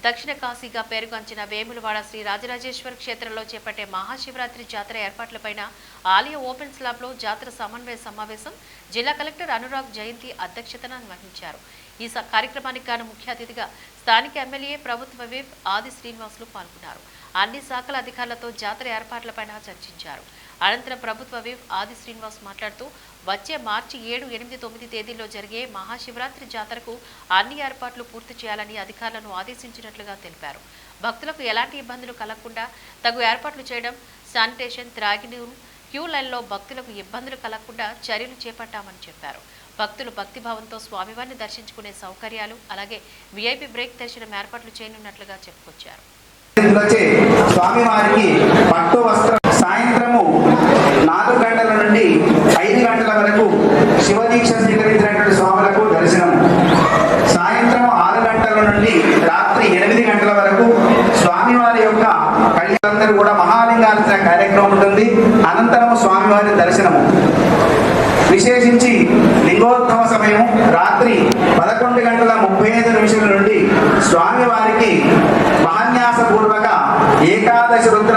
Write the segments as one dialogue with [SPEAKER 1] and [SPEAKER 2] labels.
[SPEAKER 1] దక్షిణ కాశీగా పేరుగాంచిన వేములవాడ శ్రీ రాజరాజేశ్వర క్షేత్రంలో చేపట్టే మహాశివరాత్రి జాతర ఏర్పాట్లపైన ఆలయ ఓపెన్ స్లాబ్లో జాతర సమన్వయ సమావేశం జిల్లా కలెక్టర్ అనురాగ్ జయంతి అధ్యక్షతన వహించారు. ఈ కార్యక్రమానికి గాను ముఖ్య అతిథిగా స్థానిక ఎమ్మెల్యే ప్రభుత్వ విప్ ఆది శ్రీనివాసులు పాల్గొన్నారు. అన్ని శాఖల అధికారులతో జాతర ఏర్పాట్లపైన చర్చించారు. అనంతరం ప్రభుత్వ విప్ ఆది శ్రీనివాస్ మాట్లాడుతూ వచ్చే మార్చి 7, 8, 9 తేదీల్లో జరిగే మహాశివరాత్రి జాతరకు అన్ని ఏర్పాట్లు పూర్తి చేయాలని అధికారులను ఆదేశించినట్లుగా తెలిపారు. భక్తులకు ఎలాంటి ఇబ్బందులు కలగకుండా తగు ఏర్పాట్లు చేయడం, శానిటేషన్, త్రాగినీరు, క్యూ లైన్లో భక్తులకు ఇబ్బందులు కలగకుండా చర్యలు చేపట్టామని చెప్పారు. భక్తులు భక్తిభావంతో స్వామివారిని దర్శించుకునే సౌకర్యాలు, అలాగే విఐపి బ్రేక్ దర్శనం ఏర్పాట్లు చేయనున్నట్లుగా చెప్పుకొచ్చారు.
[SPEAKER 2] స్వామివారికి పట్టు వస్త్రం సాయంత్రము 4 గంటల నుండి 5 గంటల వరకు శివదీక్ష స్వీకరించినటువంటి స్వాములకు దర్శనం. సాయంత్రం 6 గంటల నుండి రాత్రి 8 గంటల వరకు స్వామివారి యొక్క కళ్యాణందరూ కూడా మహాలింగార్చన కార్యక్రమం ఉంటుంది. అనంతరం స్వామివారి దర్శనము. విశేషించి లింగోద్భవ సమయం రాత్రి 11:35 నుండి స్వామివారికి మహాన్యాసపూర్వక ఏకాదశి రుద్ర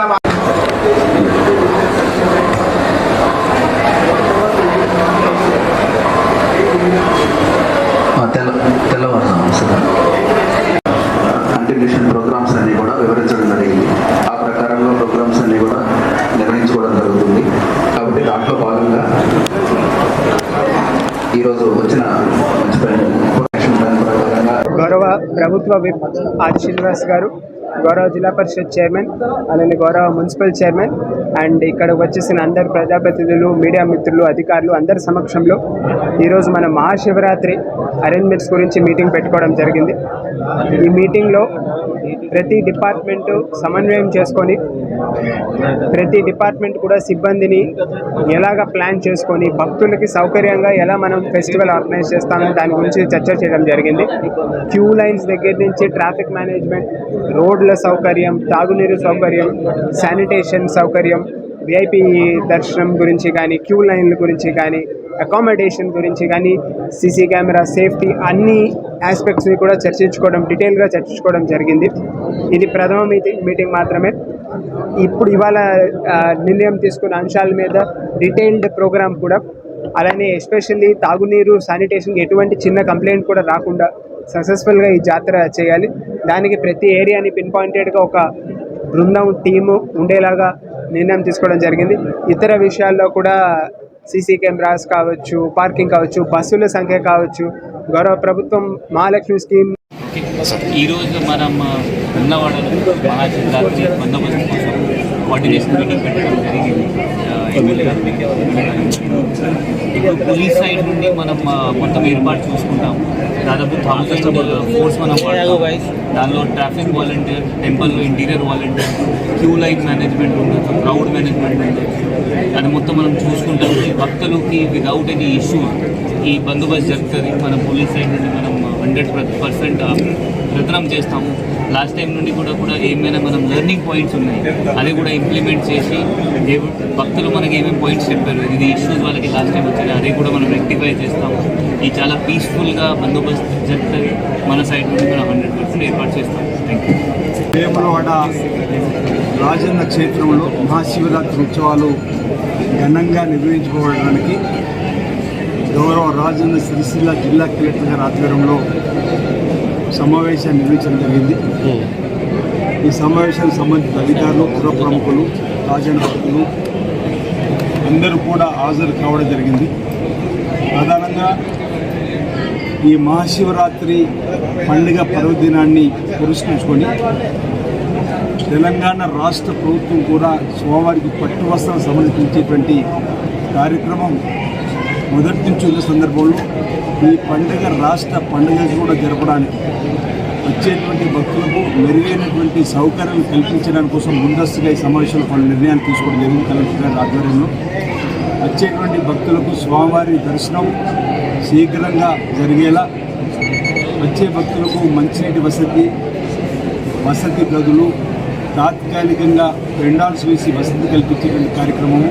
[SPEAKER 3] కంటిన్యూషన్ ప్రోగ్రామ్స్ అన్ని కూడా వివరించడం జరిగింది. ఆ ప్రకారంలో ప్రోగ్రామ్స్ అన్ని కూడా నిర్వహించుకోవడం జరుగుతుంది. కాబట్టి దాంట్లో భాగంగా ఈరోజు వచ్చిన
[SPEAKER 4] గౌరవ ప్రభుత్వ విప్ ఆది శ్రీనివాస్ గారు, గౌరవ జిల్లా పరిషత్ చైర్మన్, అలానే గౌరవ మున్సిపల్ చైర్మన్ అండ్ ఇక్కడ వచ్చేసిన అందరు ప్రజాప్రతినిధులు, మీడియా మిత్రులు, అధికారులు అందరి సమక్షంలో ఈరోజు మన మహాశివరాత్రి అరేంజ్మెంట్స్ గురించి మీటింగ్ పెట్టుకోవడం జరిగింది. ఈ మీటింగ్లో ప్రతి డిపార్ట్మెంటు సమన్వయం చేసుకొని ప్రతి డిపార్ట్మెంట్ కూడా సిబ్బందిని ఎలాగ ప్లాన్ చేసుకొని భక్తులకి సౌకర్యంగా ఎలా మనం ఫెస్టివల్ ఆర్గనైజ్ చేస్తామో దాని గురించి చర్చ చేయడం జరిగింది. క్యూ లైన్స్ దగ్గర నుంచి ట్రాఫిక్ మేనేజ్మెంట్, రోడ్ల సౌకర్యం, తాగునీరు సౌకర్యం, శానిటేషన్ సౌకర్యం, విఐపి దర్శనం గురించి కానీ, క్యూ లైన్ల గురించి కానీ, అకామిడేషన్ గురించి కానీ, సీసీ కెమెరా సేఫ్టీ అన్ని ఆస్పెక్ట్స్ని కూడా డీటెయిల్గా చర్చించుకోవడం జరిగింది. ఇది ప్రథమ మీటింగ్ మాత్రమే. ఇవాళ నిర్ణయం తీసుకున్న అంశాల మీద డీటెయిల్డ్ ప్రోగ్రామ్ కూడా, అలానే ఎస్పెషల్లీ తాగునీరు, శానిటేషన్ ఎటువంటి చిన్న కంప్లైంట్ కూడా రాకుండా సక్సెస్ఫుల్గా ఈ జాతర చేయాలి. దానికి ప్రతి ఏరియాని పిన్ పాయింటెడ్గా ఒక బృందం, టీము ఉండేలాగా నిర్ణయం తీసుకోవడం జరిగింది. ఇతర విషయాల్లో కూడా సీసీ కెమెరాస్ కావచ్చు, పార్కింగ్ కావచ్చు, బస్సుల సంఖ్య కావచ్చు, గౌరవ ప్రభుత్వం మహాలక్ష్మి స్కీమ్.
[SPEAKER 5] ఈరోజు మనం ఉన్నవాడలో మహాశివరాత్రి బందోబస్తు కోసం కోఆర్డినేషన్ మీటింగ్ పెట్టడం జరిగింది. ఎమ్మెల్యే గారు ఇప్పుడు పోలీస్ సైడ్ నుండి మనం మొత్తం ఏర్పాటు చూసుకుంటాం. దాదాపు 1000 ఫోర్స్ మనం వాడతాం. దానిలో ట్రాఫిక్ వాలంటీర్, టెంపుల్లో interior volunteer, queue line management ఉండొచ్చు, క్రౌడ్ మేనేజ్మెంట్ ఉండొచ్చు. అది మొత్తం మనం చూసుకుంటాం. భక్తులకి వితౌట్ ఎనీ ఇష్యూ ఈ బందోబస్తు జరుగుతుంది. మన పోలీస్ సైడ్ నుండి మనం 100% ప్రయత్నం చేస్తాము. లాస్ట్ టైం నుండి కూడా ఏమైనా మనం లెర్నింగ్ పాయింట్స్ ఉన్నాయి, అది కూడా ఇంప్లిమెంట్ చేసి భక్తులు మనకి ఏమేమి పాయింట్స్ చెప్పారు, ఇది ఇష్యూస్ వాళ్ళకి లాస్ట్ టైం వచ్చినాయి, అది కూడా మనం రెక్టిఫై చేస్తాము. ఇది చాలా పీస్ఫుల్గా బందోబస్తు జరుగుతుంది. మన సైడ్ నుండి మనం 100% ఏర్పాటు చేస్తాం. Thank you.
[SPEAKER 6] వేములవాడ రాజన్న క్షేత్రంలో మహాశివరాత్రి ఉత్సవాలు ఘనంగా నిర్వహించుకోవడానికి గౌరవ రాజన్న సిరిసిల్ల జిల్లా కలెక్టర్ గారి ఆధ్వర్యంలో సమావేశాన్ని నిర్వహించడం జరిగింది. ఈ సమావేశానికి సంబంధించిన అధికారులు, పుర ప్రముఖులు, రాజన్న భక్తులు అందరూ కూడా హాజరు కావడం జరిగింది. ప్రధానంగా ఈ మహాశివరాత్రి పండుగ పర్వదినాన్ని పురస్కరించుకొని తెలంగాణ రాష్ట్ర ప్రభుత్వం కూడా స్వామివారికి పట్టు వస్త్రం సమర్పించేటువంటి కార్యక్రమం మొదటి నుంచి ఉన్న సందర్భంలో ఈ పండుగ రాష్ట్ర పండుగ కూడా జరపడానికి వచ్చేటువంటి భక్తులకు మెరుగైనటువంటి సౌకర్యాలు కల్పించడానికి కోసం ముందస్తుగా ఈ సమావేశంలో పలు నిర్ణయాలు తీసుకోవడం జరిగింది. కలెక్టర్ గారి ఆధ్వర్యంలో వచ్చేటువంటి భక్తులకు స్వామివారి దర్శనం శీఘ్రంగా జరిగేలా, వచ్చే భక్తులకు మంచినీటి వసతి గదులు, తాత్కాలికంగా పెండాల్స్ వేసి వసతి కల్పించేటువంటి కార్యక్రమము